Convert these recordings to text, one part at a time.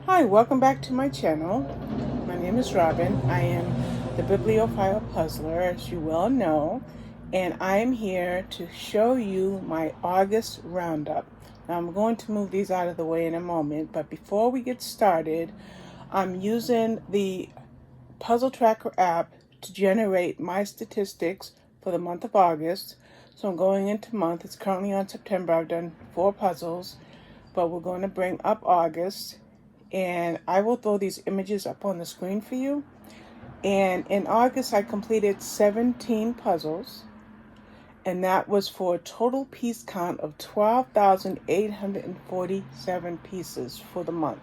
Hi, welcome back to my channel. My name is Robin. I am the Bibliophile Puzzler, as you well know, and I am here to show you my August roundup. Now I'm going to move these out of the way in a moment, but before we get started, I'm using the Puzzle Tracker app to generate my statistics for the month of August. So I'm going into month. It's currently on September. I've done 4 puzzles, but we're going to bring up August. And I will throw these images up on the screen for you. And in August, I completed 17 puzzles, and that was for a total piece count of 12,847 pieces for the month.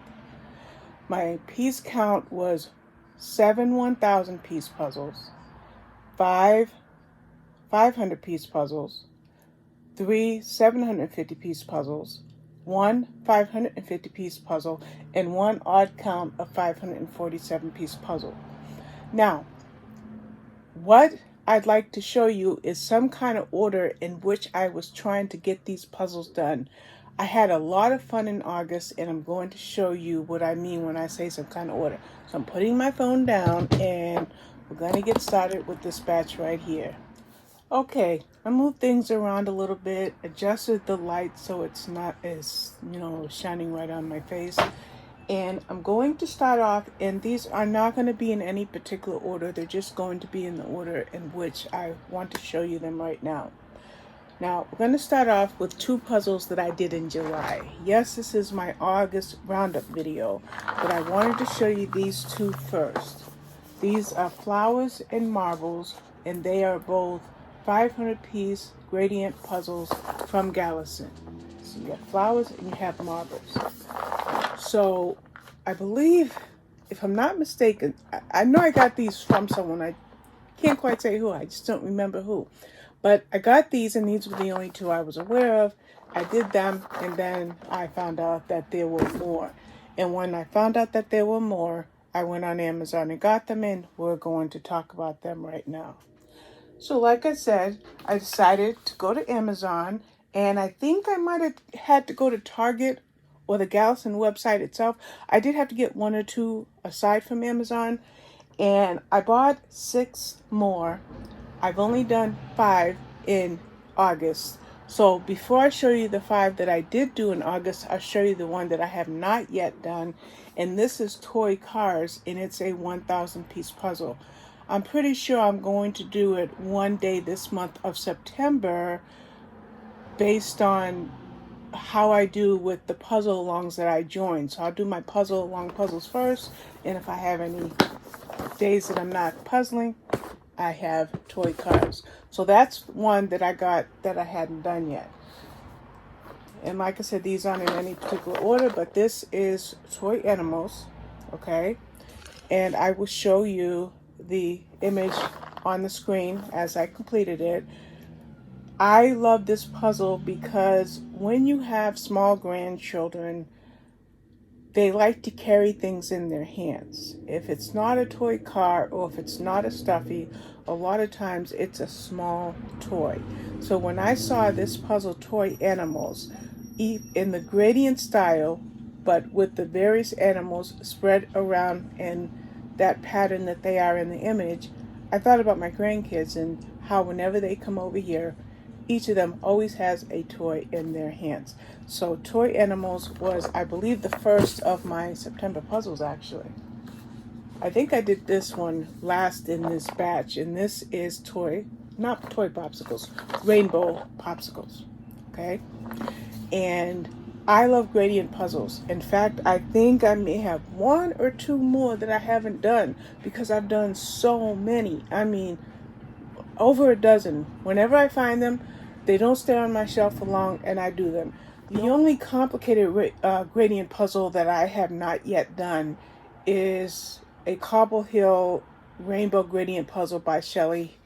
My piece count was 7 1,000 piece puzzles, 5 500 piece puzzles, 3 750 piece puzzles, 1 550 piece puzzle, and 1 odd count of 547 piece puzzle. Now, what I'd like to show you is some kind of order in which I was trying to get these puzzles done. I had a lot of fun in August, and I'm going to show you what I mean when I say some kind of order. So I'm putting my phone down, and we're going to get started with this batch right here. Okay, I moved things around a little bit, adjusted the light so it's not as, shining right on my face. And I'm going to start off, and these are not going to be in any particular order. They're just going to be in the order in which I want to show you them right now. Now, we're going to start off with 2 puzzles that I did in July. Yes, this is my August roundup video, but I wanted to show you these 2 first. These are flowers and marbles, and they are both 500 piece gradient puzzles from Galison. So you have flowers and you have marbles. So I believe, if I'm not mistaken, I know I got these from someone. I can't quite say who. I just don't remember who. But I got these, and these were the only 2 I was aware of. I did them, and then I found out that there were more. And when I found out that there were more, I went on Amazon and got them, and we're going to talk about them right now. So like I said, I decided to go to Amazon, and I think I might have had to go to Target or the Galison website itself. I did have to get 1 or 2 aside from Amazon, and I bought 6 more. I've only done 5 in August. So before I show you the 5 that I did do in August, I'll show you the one that I have not yet done. And this is Toy Cars, and it's a 1,000 piece puzzle. I'm pretty sure I'm going to do it one day this month of September based on how I do with the puzzle alongs that I join. So I'll do my puzzle along puzzles first, and if I have any days that I'm not puzzling, I have Toy Cars. So that's one that I got that I hadn't done yet. And like I said, these aren't in any particular order, but this is Toy Animals, okay? And I will show you the image on the screen as I completed it. I love this puzzle because when you have small grandchildren, they like to carry things in their hands. If it's not a toy car or if it's not a stuffy, a lot of times it's a small toy. So when I saw this puzzle, Toy Animals, in the gradient style, but with the various animals spread around in that pattern that they are in the image, I thought about my grandkids and how whenever they come over here, each of them always has a toy in their hands. So Toy Animals was, I believe, the first of my September puzzles, actually. I think I did this one last in this batch, and this is not toy popsicles, rainbow popsicles, okay? And I love gradient puzzles. In fact, I think I may have 1 or 2 more that I haven't done because I've done so many. I mean, over a dozen. Whenever I find them, they don't stay on my shelf for long, and I do them. The only complicated gradient puzzle that I have not yet done is a Cobble Hill rainbow gradient puzzle by Shelley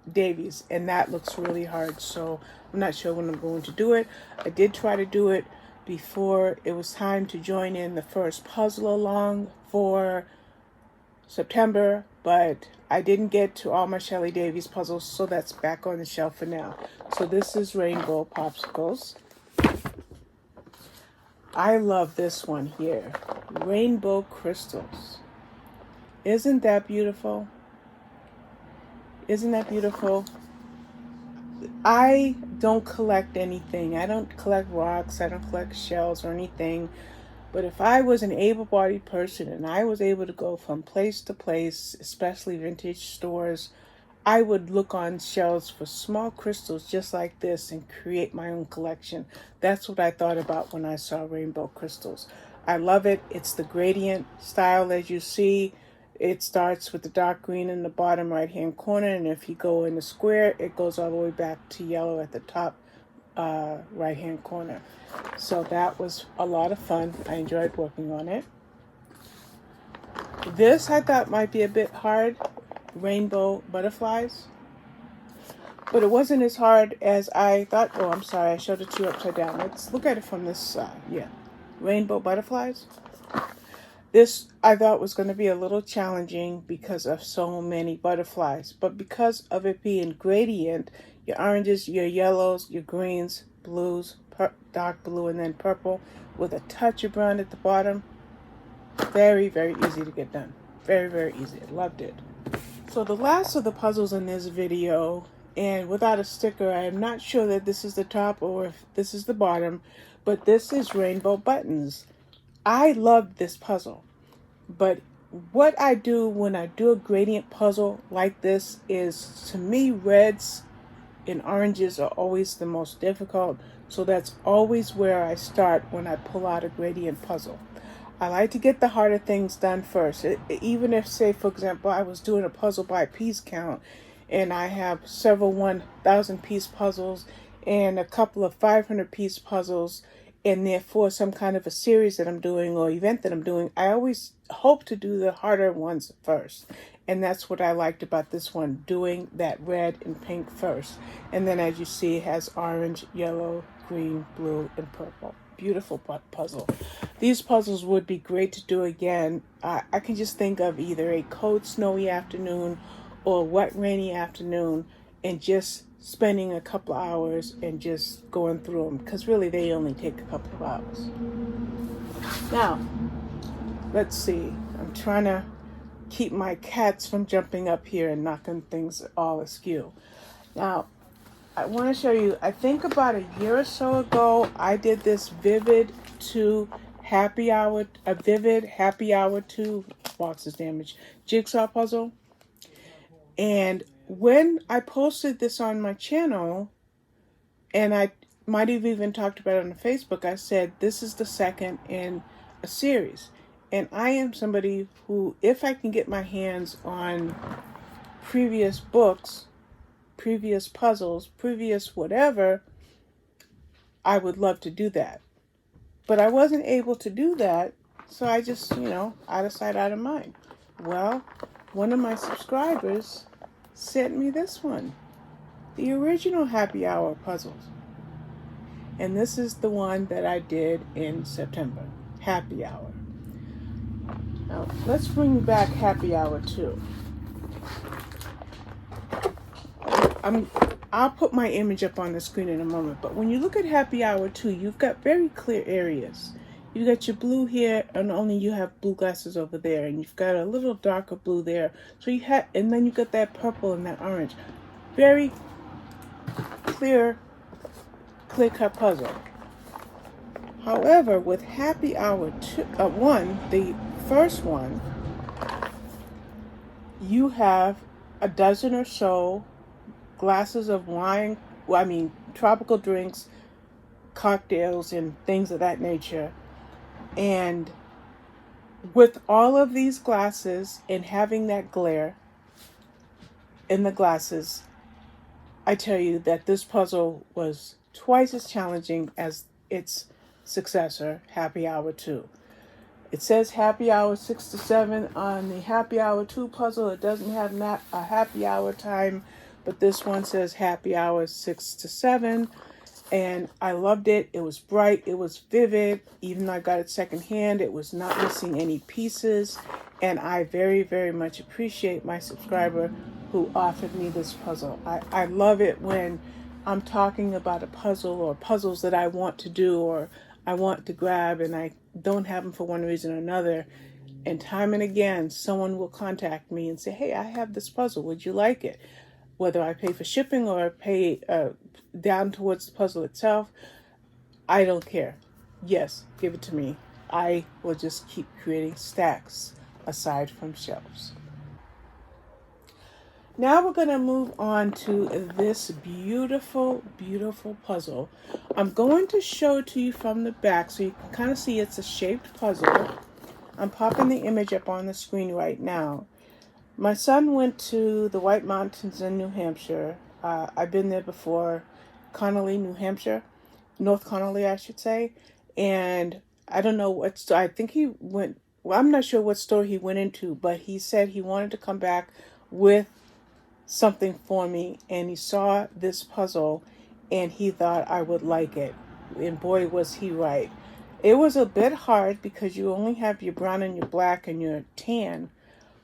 Davies, and that looks really hard, so I'm not sure when I'm going to do it. I did try to do it before it was time to join in the first puzzle along for September, but I didn't get to all my Shelley Davies puzzles, so that's back on the shelf for now. So this is Rainbow Popsicles. I love this one here. Rainbow crystals. Isn't that beautiful? Isn't that beautiful? I don't collect anything. I don't collect rocks. I don't collect shells or anything. But if I was an able-bodied person and I was able to go from place to place, especially vintage stores, I would look on shelves for small crystals just like this and create my own collection. That's what I thought about when I saw rainbow crystals. I love it. It's the gradient style, as you see. It starts with the dark green in the bottom right hand corner, and if you go in the square, it goes all the way back to yellow at the top right hand corner. So that was a lot of fun. I enjoyed working on it. This I thought might be a bit hard. Rainbow butterflies, but it wasn't as hard as I thought. Oh, I'm sorry, I showed it to you upside down. Let's look at it from this side. Yeah, rainbow butterflies. This I thought was going to be a little challenging because of so many butterflies, but because of it being gradient, your oranges, your yellows, your greens, blues, dark blue, and then purple with a touch of brown at the bottom. Very, very easy to get done. Very, very easy. I loved it. So the last of the puzzles in this video, and without a sticker, I am not sure that this is the top or if this is the bottom, but this is rainbow buttons. I love this puzzle, but what I do when I do a gradient puzzle like this is, to me, reds and oranges are always the most difficult, so that's always where I start when I pull out a gradient puzzle. I like to get the harder things done first. Even if, say, for example, I was doing a puzzle by piece count, and I have several 1,000 piece puzzles and a couple of 500 piece puzzles, and therefore some kind of a series that I'm doing or event that I'm doing, I always hope to do the harder ones first. And that's what I liked about this one, doing that red and pink first. And then, as you see, it has orange, yellow, green, blue, and purple. Beautiful puzzle. These puzzles would be great to do again. I can just think of either a cold, snowy afternoon or a wet, rainy afternoon and just spending a couple of hours and just going through them, because really they only take a couple of hours. Now, let's see. I'm trying to keep my cats from jumping up here and knocking things all askew. Now, I want to show you, I think about a year or so ago, I did this Vivid 2 Happy Hour, a Vivid Happy Hour 2, box is damaged, jigsaw puzzle. And when I posted this on my channel, and I might have even talked about it on Facebook, I said, this is the second in a series. And I am somebody who, if I can get my hands on previous books, previous puzzles, previous whatever, I would love to do that. But I wasn't able to do that, so I just, out of sight, out of mind. Well, one of my subscribers sent me this one, the original Happy Hour puzzles. And this is the one that I did in September, Happy Hour. Now, let's bring back Happy Hour 2. I'll put my image up on the screen in a moment, but when you look at Happy Hour 2, you've got very clear areas. You've got your blue here, and only you have blue glasses over there, and you've got a little darker blue there. So and then you've got that purple and that orange. Very clear-cut puzzle. However, with Happy Hour 1, the first one, you have a dozen or so glasses of wine, tropical drinks, cocktails, and things of that nature. And with all of these glasses and having that glare in the glasses, I tell you that this puzzle was twice as challenging as its successor, Happy Hour 2. It says Happy Hour 6 to 7 on the Happy Hour 2 puzzle. It doesn't have a happy hour time, but this one says Happy Hour 6 to 7. And I loved it. It was bright. It was vivid. Even though I got it secondhand, it was not missing any pieces. And I very, very much appreciate my subscriber who offered me this puzzle. I love it when I'm talking about a puzzle or puzzles that I want to do, or I want to grab and I don't have them for one reason or another. And time and again, someone will contact me and say, hey, I have this puzzle. Would you like it? Whether I pay for shipping or pay down towards the puzzle itself, I don't care. Yes, give it to me. I will just keep creating stacks aside from shelves. Now we're going to move on to this beautiful, beautiful puzzle. I'm going to show it to you from the back so you can kind of see it's a shaped puzzle. I'm popping the image up on the screen right now. My son went to the White Mountains in New Hampshire. I've been there before, Connolly, New Hampshire. North Connolly, I should say. And I don't know what store, I think he went, well, I'm not sure what store he went into, but he said he wanted to come back with something for me, and he saw this puzzle and he thought I would like it. And boy, was he right. It was a bit hard because you only have your brown and your black and your tan,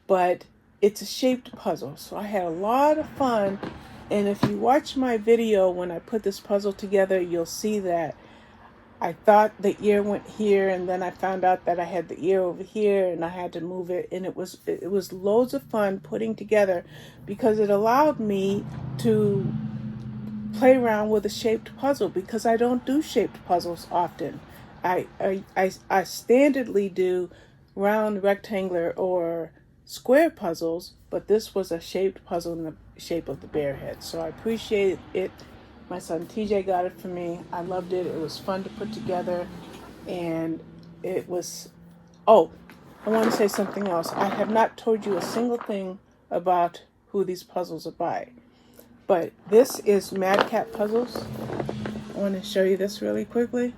but it's a shaped puzzle. So I had a lot of fun. And if you watch my video when I put this puzzle together, you'll see that I thought the ear went here, and then I found out that I had the ear over here and I had to move it. And it was loads of fun putting together because it allowed me to play around with a shaped puzzle because I don't do shaped puzzles often. I standardly do round, rectangular, or square puzzles, but this was a shaped puzzle in the shape of the bear head. So I appreciate it. My son TJ got it for me. I loved it. It was fun to put together. And it was... Oh, I want to say something else. I have not told you a single thing about who these puzzles are by. But this is Madcap Puzzles. I want to show you this really quickly.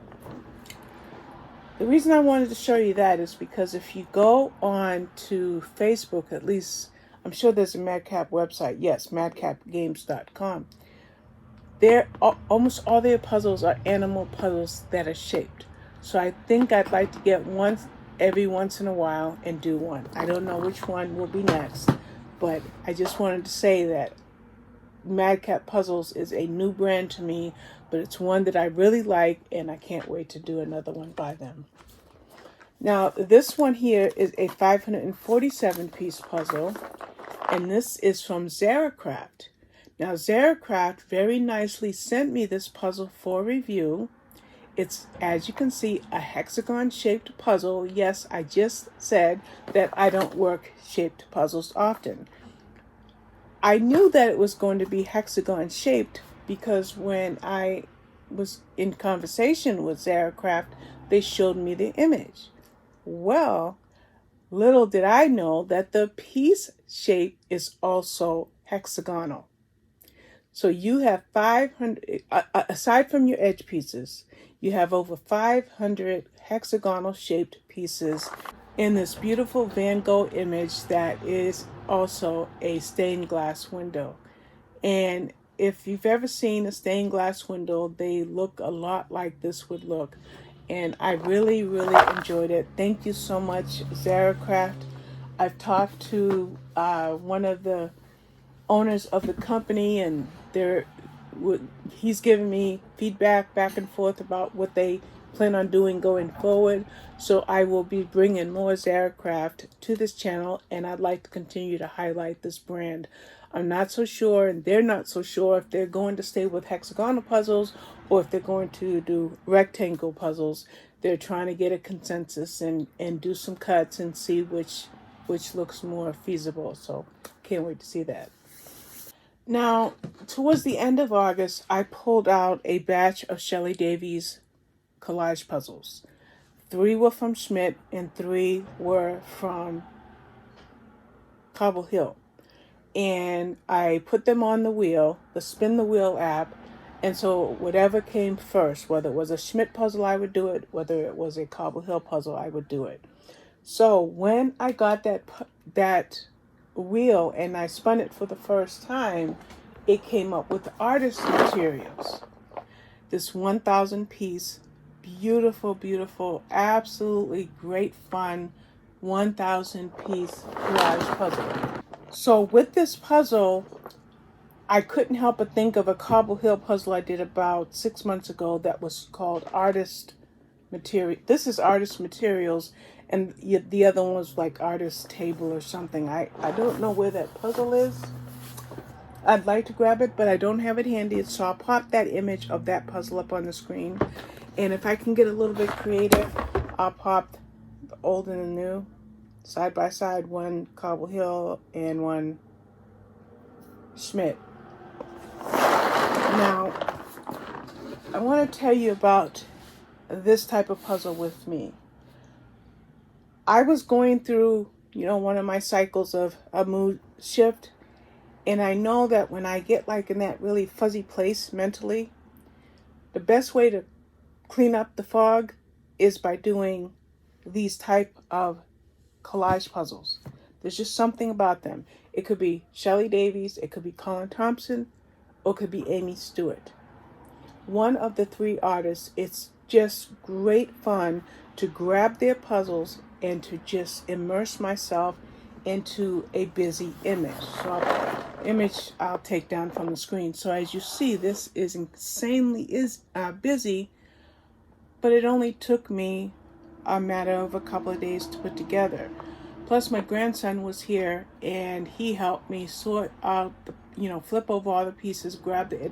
The reason I wanted to show you that is because if you go on to Facebook, at least, I'm sure there's a Madcap website. Yes, madcapgames.com. Almost all their puzzles are animal puzzles that are shaped. So I think I'd like to get one every once in a while and do one. I don't know which one will be next, but I just wanted to say that Madcap Puzzles is a new brand to me, but it's one that I really like, and I can't wait to do another one by them. Now, this one here is a 547-piece puzzle, and this is from Zaracraft. Now, Zaracraft very nicely sent me this puzzle for review. It's, as you can see, a hexagon-shaped puzzle. Yes, I just said that I don't work shaped puzzles often. I knew that it was going to be hexagon-shaped because when I was in conversation with Zaracraft, they showed me the image. Well, little did I know that the piece shape is also hexagonal. So you have 500, aside from your edge pieces, you have over 500 hexagonal shaped pieces in this beautiful Van Gogh image that is also a stained glass window. And if you've ever seen a stained glass window, they look a lot like this would look. And I really, really enjoyed it. Thank you so much, Zaracraft. I've talked to one of the owners of the company, and he's given me feedback back and forth about what they plan on doing going forward. So I will be bringing more Zaracraft to this channel, and I'd like to continue to highlight this brand. I'm not so sure, and they're not so sure, if they're going to stay with hexagonal puzzles or if they're going to do rectangle puzzles. They're trying to get a consensus and do some cuts and see which looks more feasible. So can't wait to see that. Now, towards the end of August, I pulled out a batch of Shelley Davies collage puzzles. 3 were from Schmidt and 3 were from Cobble Hill. And I put them on the wheel, the Spin the Wheel app, and so whatever came first, whether it was a Schmidt puzzle, I would do it. Whether it was a Cobble Hill puzzle, I would do it. So when I got that wheel and I spun it for the first time, it came up with artist materials. This 1,000 piece, beautiful, beautiful, absolutely great fun 1,000 piece collage puzzle. So with this puzzle, I couldn't help but think of a Cobble Hill puzzle I did about 6 months ago that was called Artist material. This is artist materials, and the other one was like artist table or something. I don't know where that puzzle is. I'd like to grab it, but I don't have it handy, so I'll pop that image of that puzzle up on the screen. And if I can get a little bit creative, I'll pop the old and the new side by side, one Cobble Hill and one Schmidt. Now, I want to tell you about this type of puzzle with me. I was going through, one of my cycles of a mood shift, and I know that when I get like in that really fuzzy place mentally, the best way to clean up the fog is by doing these type of collage puzzles. There's just something about them. It could be Shelley Davies, it could be Colin Thompson, or it could be Amy Stewart. One of the three artists, it's just great fun to grab their puzzles and to just immerse myself into a busy image. So I'll take down from the screen. So as you see, this is insanely busy, but it only took me a matter of a couple of days to put together. Plus my grandson was here and he helped me sort out the, flip over all the pieces, grab the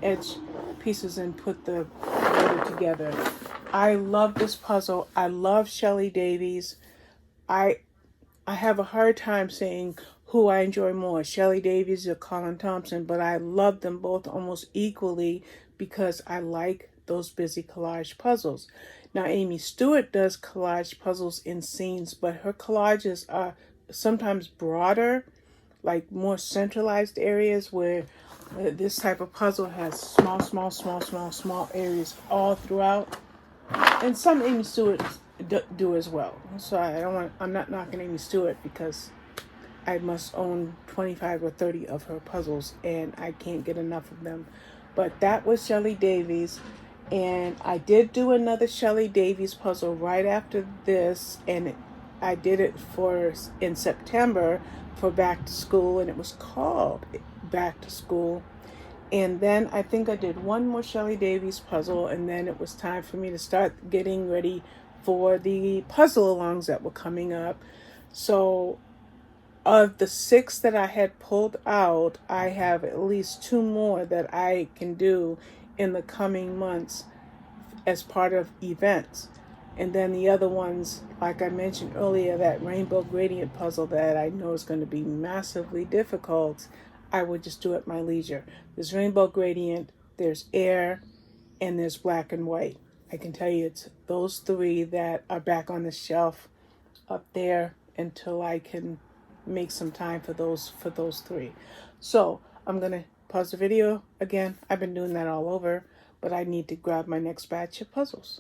edge pieces and put the border together. I love this puzzle. I love Shelley Davies. I have a hard time saying who I enjoy more, Shelley Davies or Colin Thompson, but I love them both almost equally because I like those busy collage puzzles. Now, Amy Stewart does collage puzzles in scenes, but her collages are sometimes broader, like more centralized areas, where this type of puzzle has small areas all throughout. And some Amy Stewart do as well. So I'm not knocking Amy Stewart because I must own 25 or 30 of her puzzles and I can't get enough of them. But that was Shelley Davies. And I did do another Shelley Davies puzzle right after this, and I did it in September for back to school, and it was called Back to School. And then I think I did one more Shelley Davies puzzle, and then it was time for me to start getting ready for the puzzle alongs that were coming up. So of the 6 that I had pulled out, I have at least 2 more that I can do in the coming months as part of events. And then the other ones, like I mentioned earlier, that rainbow gradient puzzle that I know is going to be massively difficult, I would just do at my leisure. There's rainbow gradient, there's air, and there's black and white. I can tell you it's those 3 that are back on the shelf up there until I can make some time for those 3. So I'm going to pause the video again. I've been doing that all over, but I need to grab my next batch of puzzles.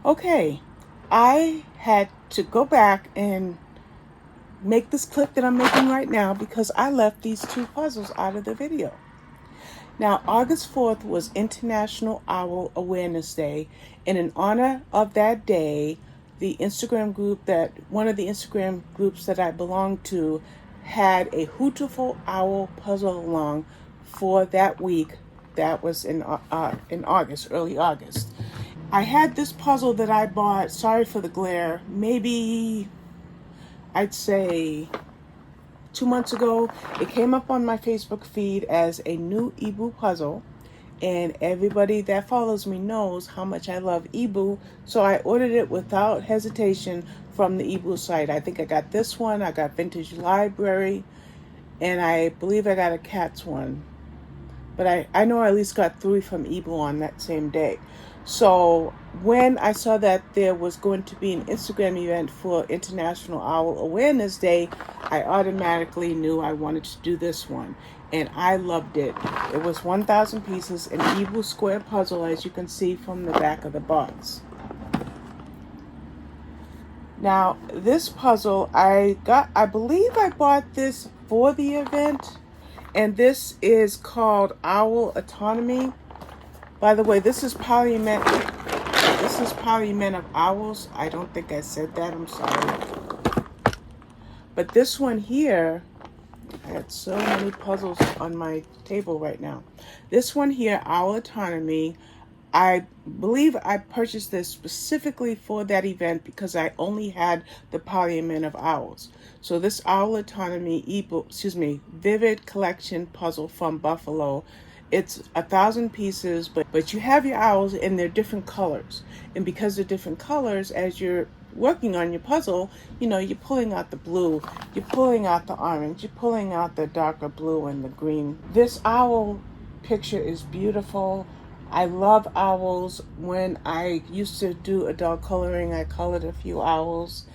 Okay, I had to go back and make this clip that I'm making right now because I left these 2 puzzles out of the video. Now, August 4th was International Owl Awareness Day, and in honor of that day, one of the Instagram groups that I belong to had a Hootiful Owl puzzle along for that week. That was in August, early August. I had this puzzle that I bought, sorry for the glare, maybe I'd say 2 months ago. It came up on my Facebook feed as a new eeBoo puzzle, and everybody that follows me knows how much I love eeBoo, so I ordered it without hesitation from the eeBoo site. I think I got this one, I got Vintage Library, and I believe I got a Cats one. But I know I at least got 3 from eeBoo on that same day. So when I saw that there was going to be an Instagram event for International Owl Awareness Day, I automatically knew I wanted to do this one. And I loved it. It was 1,000 pieces, an eeBoo square puzzle, as you can see from the back of the box. Now, this puzzle, I believe I bought this for the event, and this is called Owl Autonomy. By the way, this is Parliament of Owls. I don't think I said that, I'm sorry. But this one here, I had so many puzzles on my table right now. This one here, Owl Autonomy, I believe I purchased this specifically for that event because I only had the Parliament of Owls. So this Owl Autonomy Vivid Collection puzzle from Buffalo. It's 1,000 pieces, but you have your owls and they're different colors. And because they're different colors, as you're working on your puzzle, you're pulling out the blue, you're pulling out the orange, you're pulling out the darker blue and the green. This owl picture is beautiful. I love owls. When I used to do adult coloring, I colored a few owls,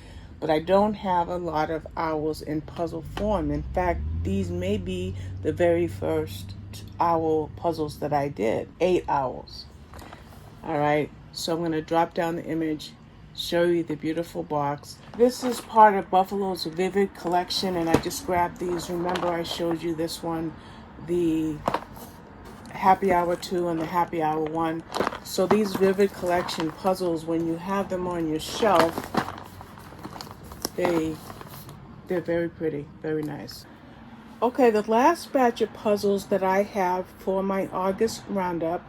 but I don't have a lot of owls in puzzle form. In fact, these may be the very first owl puzzles that I did. 8 owls. All right, so I'm going to drop down the image, show you the beautiful box. This is part of Buffalo's Vivid Collection, and I just grabbed these. Remember I showed you this one, the Happy Hour 2 and the Happy Hour 1. So these Vivid Collection puzzles, when you have them on your shelf, they're very pretty, very nice. Okay, the last batch of puzzles that I have for my August roundup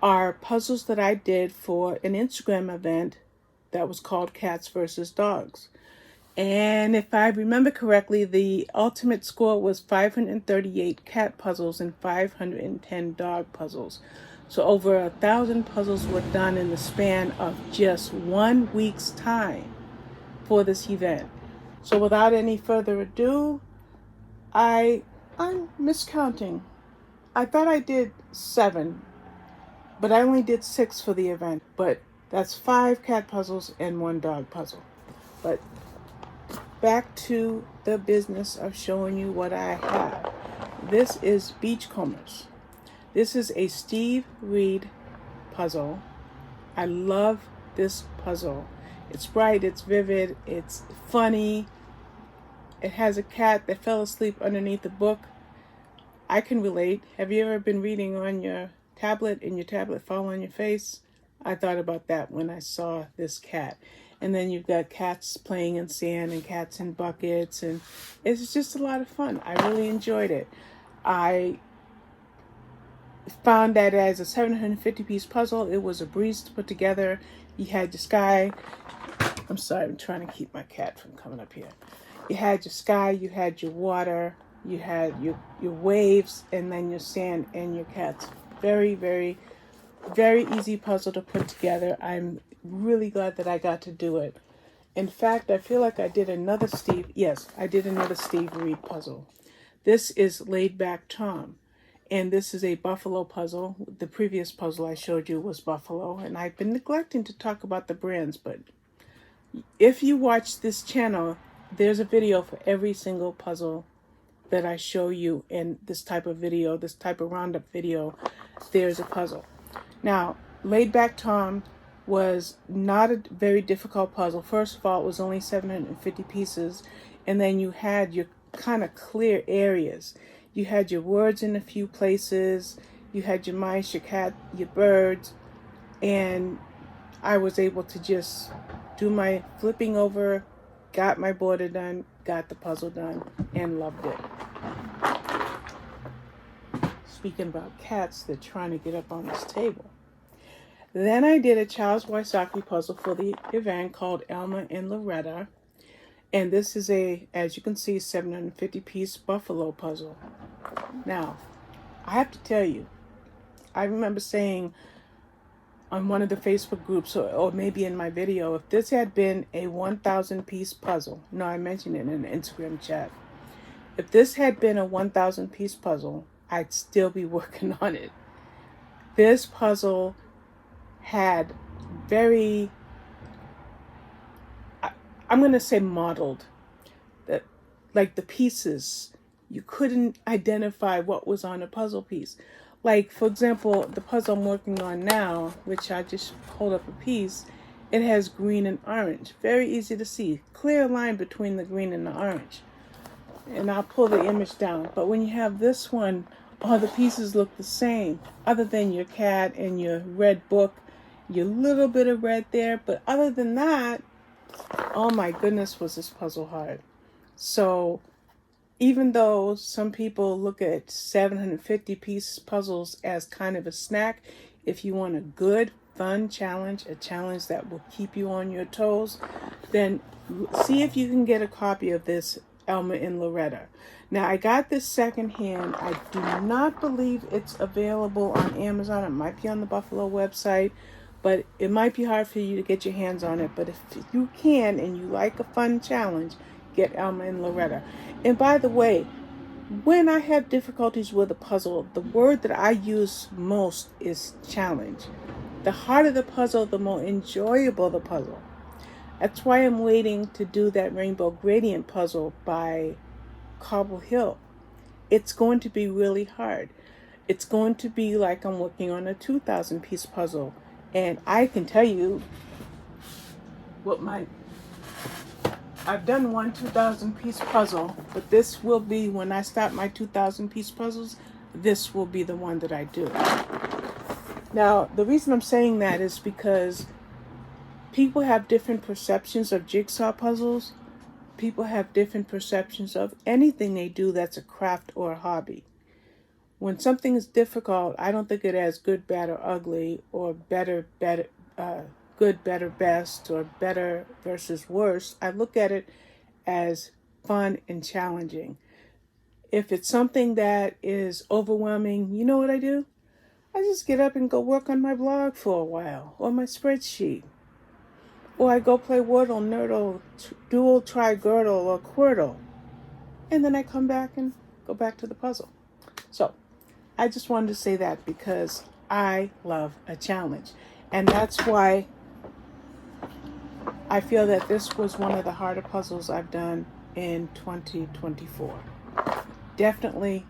are puzzles that I did for an Instagram event that was called Cats versus Dogs. And if I remember correctly, the ultimate score was 538 cat puzzles and 510 dog puzzles. So over 1,000 puzzles were done in the span of just 1 week's time for this event. So without any further ado, I'm miscounting. I thought I did 7, but I only did 6 for the event. But that's 5 cat puzzles and 1 dog puzzle. But back to the business of showing you what I have. This is Beachcombers. This is a Steve Reed puzzle. I love this puzzle. It's bright, it's vivid, it's funny. It has a cat that fell asleep underneath a book. I can relate. Have you ever been reading on your tablet and your tablet fall on your face? I thought about that when I saw this cat. And then you've got cats playing in sand and cats in buckets, and it's just a lot of fun. I really enjoyed it. I found that as a 750-piece puzzle, it was a breeze to put together. You had your sky. I'm sorry, I'm trying to keep my cat from coming up here. You had your sky, you had your water, you had your waves, and then your sand and your cats. Very, very, very easy puzzle to put together. I'm really glad that I got to do it. In fact, I feel like I did another Steve Reed puzzle. This is Laid Back Tom, and this is a buffalo puzzle. The previous puzzle I showed you was buffalo, and I've been neglecting to talk about the brands, but if you watch this channel, there's a video for every single puzzle that I show you in this type of video, this type of roundup video. There's a puzzle. Now, Laid Back Tom was not a very difficult puzzle. First of all, it was only 750 pieces, and then you had your kind of clear areas. You had your words in a few places, you had your mice, your cat, your birds, and I was able to just do my flipping over, got my border done, got the puzzle done, and loved it. Speaking about cats, they're trying to get up on this table. Then I did a Charles Wysocki puzzle for the event called Elmer and Loretta. And this is as you can see, 750-piece buffalo puzzle. Now, I have to tell you, I remember saying on one of the Facebook groups, or maybe in my video, if this had been a 1,000-piece puzzle, no, I mentioned it in the Instagram chat. If this had been a 1,000-piece puzzle, I'd still be working on it. This puzzle had very, I'm going to say modeled, that like the pieces, you couldn't identify what was on a puzzle piece. Like, for example, the puzzle I'm working on now, which I just hold up a piece, it has green and orange. Very easy to see. Clear line between the green and the orange. And I'll pull the image down. But when you have this one, all the pieces look the same, other than your cat and your red book, your little bit of red there. But other than that, oh my goodness, was this puzzle hard. So even though some people look at 750-piece puzzles as kind of a snack, If you want a good, fun challenge, a challenge that will keep you on your toes, then see if you can get a copy of this Elmer and Loretta. Now, I got this secondhand. I do not believe it's available on Amazon. It might be on the Buffalo website, but it might be hard for you to get your hands on it. But if you can and you like a fun challenge, get Elmer and Loretta. And by the way, when I have difficulties with a puzzle, the word that I use most is challenge. The harder the puzzle, the more enjoyable the puzzle. That's why I'm waiting to do that rainbow gradient puzzle by Cobble Hill. It's going to be really hard. It's going to be like I'm working on a 2,000 piece puzzle. And I can tell you what I've done one 2,000 piece puzzle, but this will be, when I start my 2,000 piece puzzles, this will be the one that I do. Now, the reason I'm saying that is because people have different perceptions of jigsaw puzzles. People have different perceptions of anything they do that's a craft or a hobby. When something is difficult, I don't think it as good, bad, or ugly, or good, better, best, or better versus worse. I look at it as fun and challenging. If it's something that is overwhelming, you know what I do? I just get up and go work on my blog for a while, or my spreadsheet. Or I go play Wordle, Nerdle, Dual, Tri-Girdle, or Quirtle. And then I come back and go back to the puzzle. So, I just wanted to say that because I love a challenge. And that's why I feel that this was one of the harder puzzles I've done in 2024. Definitely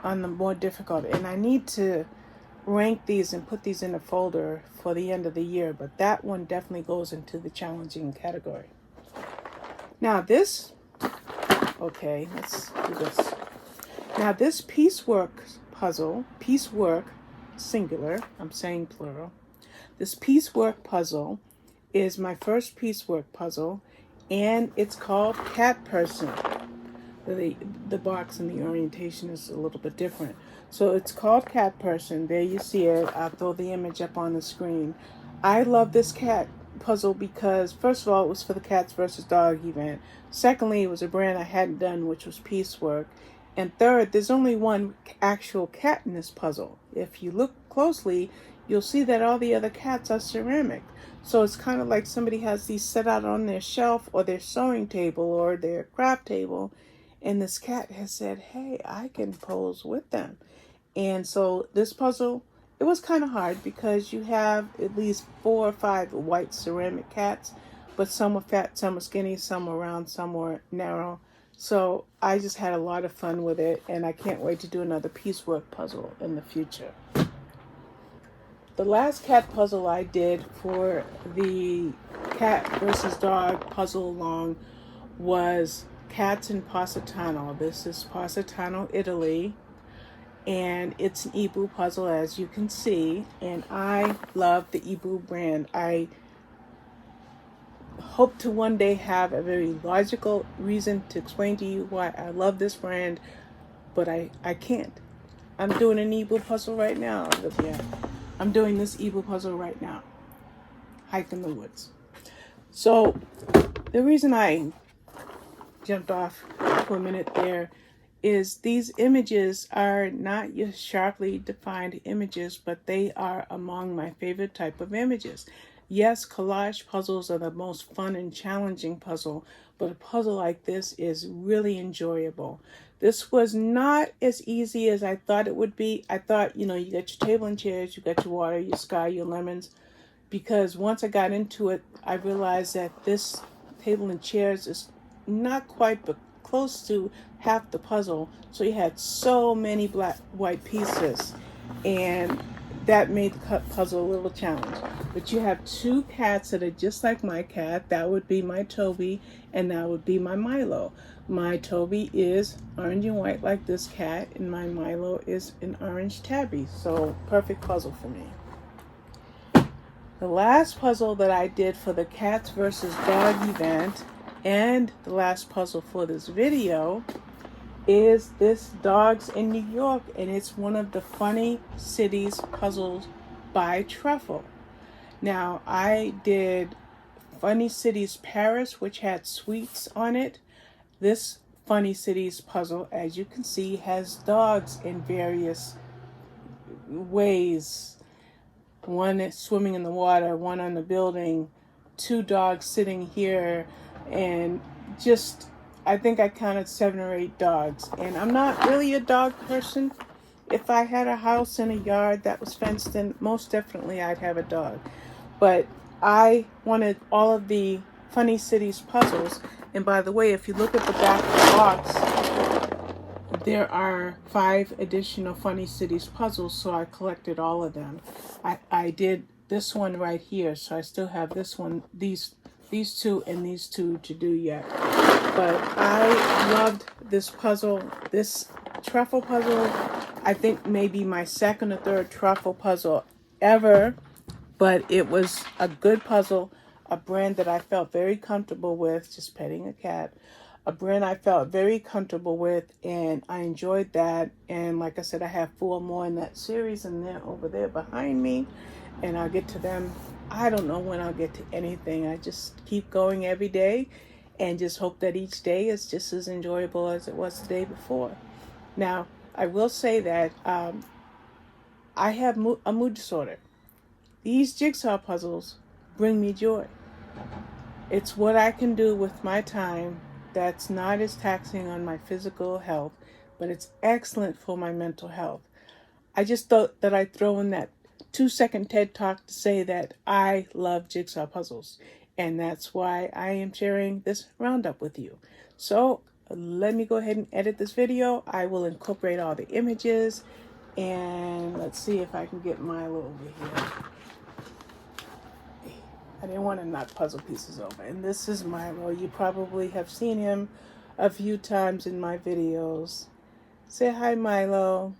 on the more difficult. And I need to rank these and put these in a folder for the end of the year, but that one definitely goes into the challenging category. Now this, okay, let's do this. Now this piecework puzzle, piecework singular, I'm saying plural. This piecework puzzle is my first piecework puzzle, and it's called Cat Person. The box and the orientation is a little bit different. So it's called Cat Person. There you see it. I'll throw the image up on the screen. I love this cat puzzle because, first of all, it was for the Cats versus Dog event. Secondly, it was a brand I hadn't done, which was Piecework. And third, there's only one actual cat in this puzzle. If you look closely, you'll see that all the other cats are ceramic. So it's kind of like somebody has these set out on their shelf or their sewing table or their craft table, and this cat has said, hey, I can pose with them. And so this puzzle, it was kind of hard because you have at least 4 or 5 white ceramic cats, but some were fat, some were skinny, some were round, some were narrow. So I just had a lot of fun with it, and I can't wait to do another piecework puzzle in the future. The last cat puzzle I did for the cat versus dog puzzle along was Cats in Positano. This is Positano, Italy, and it's an eeBoo puzzle, as you can see, and I love the eeBoo brand. I hope to one day have a very logical reason to explain to you why I love this brand, but I can't. I'm doing an eeBoo puzzle right now, Olivia. I'm doing this eeBoo puzzle right now. Hike in the woods. So the reason I jumped off for a minute there is these images are not your sharply defined images, but they are among my favorite type of images. Yes, collage puzzles are the most fun and challenging puzzle, but a puzzle like this is really enjoyable. This was not as easy as I thought it would be. I thought, you got your table and chairs, you got your water, your sky, your lemons, because once I got into it, I realized that this table and chairs is not quite, but close to half the puzzle. So you had so many white pieces, and that made the puzzle a little challenge. But you have 2 cats that are just like my cat. That would be my Toby, and that would be my Milo. My Toby is orange and white like this cat, and my Milo is an orange tabby. So perfect puzzle for me. The last puzzle that I did for the Cats versus Dog event, and the last puzzle for this video, is this Dogs in New York, and it's one of the funny cities puzzles by Trefl. Now, I did Funny Cities Paris, which had sweets on it. This Funny Cities puzzle, as you can see, has dogs in various ways. One is swimming in the water, one on the building, 2 dogs sitting here, and just, I think I counted 7 or 8 dogs. And I'm not really a dog person. If I had a house and a yard that was fenced in, most definitely I'd have a dog. But I wanted all of the Funny Cities puzzles. And by the way, if you look at the back of the box, there are 5 additional Funny Cities puzzles, so I collected all of them. I did this one right here, so I still have this one, these 2 and these 2 to do yet. But I loved this puzzle, this Trefl puzzle. I think maybe my 2nd or 3rd Trefl puzzle ever, but it was a good puzzle, a brand that I felt very comfortable with, just petting a cat. A brand I felt very comfortable with, and I enjoyed that. And like I said, I have 4 more in that series, and they're over there behind me, and I'll get to them. I don't know when I'll get to anything. I just keep going every day and just hope that each day is just as enjoyable as it was the day before. Now, I will say that I have a mood disorder. These jigsaw puzzles bring me joy. It's what I can do with my time that's not as taxing on my physical health, but it's excellent for my mental health. I just thought that I'd throw in that 2-second TED Talk to say that I love jigsaw puzzles, and that's why I am sharing this roundup with you. So let me go ahead and edit this video. I will incorporate all the images, and let's see if I can get Milo over here. I didn't want to knock puzzle pieces over. And this is Milo. You probably have seen him a few times in my videos. Say hi, Milo.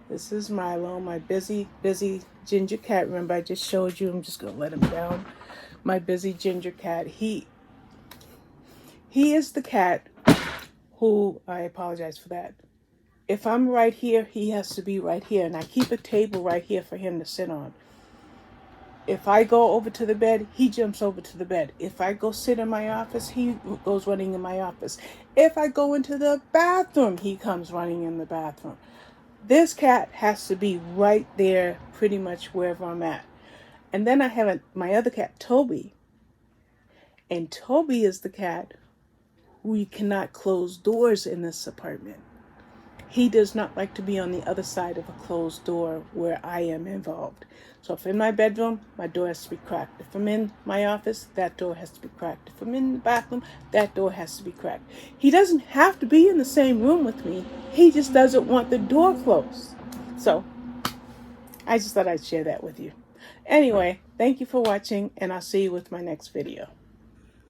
This is Milo, my busy ginger cat. Remember, I just showed you. I'm just going to let him down. My busy ginger cat. He is the cat who, I apologize for that. If I'm right here, he has to be right here. And I keep a table right here for him to sit on. If I go over to the bed, he jumps over to the bed. If I go sit in my office, he goes running in my office. If I go into the bathroom, he comes running in the bathroom. This cat has to be right there pretty much wherever I'm at. And then I have my other cat, Toby. And Toby is the cat who you cannot close doors in this apartment. He does not like to be on the other side of a closed door where I am involved. So if I'm in my bedroom, my door has to be cracked. If I'm in my office, that door has to be cracked. If I'm in the bathroom, that door has to be cracked. He doesn't have to be in the same room with me. He just doesn't want the door closed. So I just thought I'd share that with you. Anyway, thank you for watching, and I'll see you with my next video.